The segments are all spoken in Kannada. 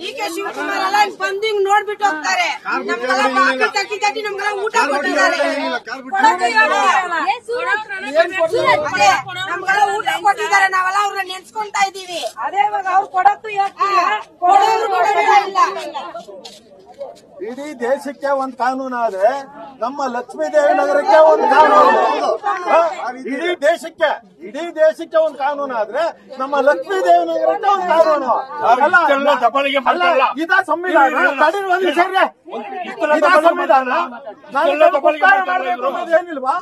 ಡಿಕೆ ಶಿವಕುಮಾರ್ ಎಲ್ಲ ಬಂದು ಹಿಂಗ್ ನೋಡ್ಬಿಟ್ಟು ಹೋಗ್ತಾರೆ. ನಮ್ಗೆಲ್ಲ ಊಟ ಕೊಟ್ಟಿದ್ದಾರೆ, ನಮ್ಗೆಲ್ಲ ಊಟ ಕೊಟ್ಟಿದ್ದಾರೆ. ನಾವೆಲ್ಲ ಅವ್ರನ್ನ ನೆನ್ಸ್ಕೊಂತಾ ಇದೀವಿ. ಅದೇ ಇವಾಗ ಅವ್ರು ಕೊಡಕ್ಕೂ ಇಲ್ಲ. ಇಡೀ ದೇಶಕ್ಕೆ ಒಂದು ಕಾನೂನು ಆದ್ರೆ ನಮ್ಮ ಲಕ್ಷ್ಮೀದೇವಿ ನಗರಕ್ಕೆ ಒಂದು ಕಾನೂನು. ಇಡೀ ದೇಶಕ್ಕೆ ಒಂದು ಕಾನೂನು ಆದ್ರೆ ನಮ್ಮ ಲಕ್ಷ್ಮೀದೇವಿ ನಗರಕ್ಕೆ ಒಂದು ಕಾನೂನು. ಇದ ಸಂವಿಧಾನ ಏನಿಲ್ವಾ?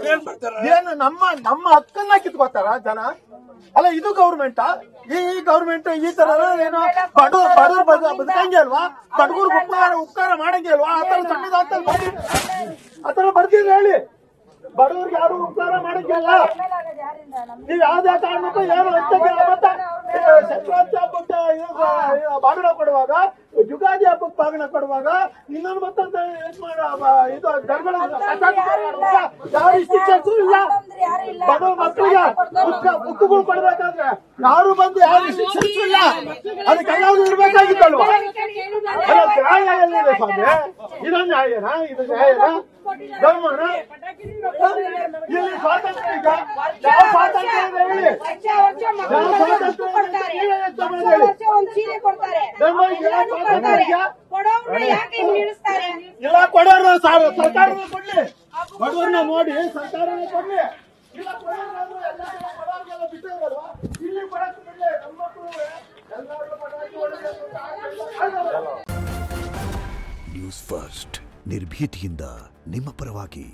ಏನು ನಮ್ಮ ಹಕ್ಕನ್ನ ಕಿತ್ಕೋತಾರ ಜನ? ಅಲ್ಲ, ಇದು ಗೌರ್ಮೆಂಟ್. ಈ ಗೌರ್ಮೆಂಟ್ ಈ ತರ ಏನೋ ಬಡವ್ರು ಬದುಕಂಗೆ ಅಲ್ವಾ? ಬಡಗೂರ್ ಉಪಕಾರ ಮಾಡಂಗೆ ಅಲ್ವಾ? ಆತರ ಆತರ ಬರ್ತೀವಿ ಹೇಳಿ. ಬಡವ್ರಿಗೆ ಯಾರು ಉಪಕಾರ ಮಾಡಂಗಿಲ್ಲ. ನೀವು ಯಾವ್ದೇ ಕಾರಣಕ್ಕೂ ಏನು ಸಂಕ್ರಾಂತಿ ಹಬ್ಬಕ್ಕೆ ಬಾಗಿಣ ಕೊಡುವಾಗ, ಯುಗಾದಿ ಹಬ್ಬಕ್ಕೆ ಬಾಗಿಣ ಕೊಡುವಾಗ ಇನ್ನೊಂದು ಮತ್ತೊಂದು ಇದು ಯಾರು ಶಿಕ್ಷಕರು ಇಲ್ಲ. ಬಡವ ಮಕ್ಕಳಿಗೆ ಬುಕ್ಕುಗಳು ಕೊಡ್ಬೇಕಾದ್ರೆ ಯಾರು ಬಂದು ಯಾರು ಶಿಕ್ಷಕರು ಇಲ್ಲ. ಅದಕ್ಕೆಲ್ಲಾದ್ರೂ ಇರ್ಬೇಕಾಗಿತ್ತಲ್ವಾ? ನ್ಯಾಯ ಎಲ್ಲಿದೆ ಸ್ವಾಮಿ? ಇದು ನ್ಯಾಯನಾ? ಇದು ನ್ಯಾಯನಾ? ಧರ್ಮನ? ಇಲ್ಲಿ ಸ್ವಾತಂತ್ರ್ಯ ಈಗ ಯಾವ ಸ್ವಾತಂತ್ರ್ಯ ಇದೆ ಹೇಳಿ? ಇಲ್ಲ, ಕೊಡೋರು ಸರ್ಕಾರನೇ ಕೊಡ್ಲಿ, ಬಡವ್ರನ್ನ ನೋಡಿ ಸರ್ಕಾರನೇ ಕೊಡ್ಲಿ. ಇಲ್ಲ, ಕೊಡೋರ್ಗೆಲ್ಲ ಬಿಟ್ಟಿರಲ್ವಾ? ಇಲ್ಲಿ ಕೊಡಕ್ಕೆ ಬಿಡ್ಲಿ. ನಮ್ಮ ನ್ಯೂಸ್ ಫಸ್ಟ್, ನಿರ್ಭೀತಿಯಿಂದ ನಿಮ್ಮ ಪರವಾಗಿ.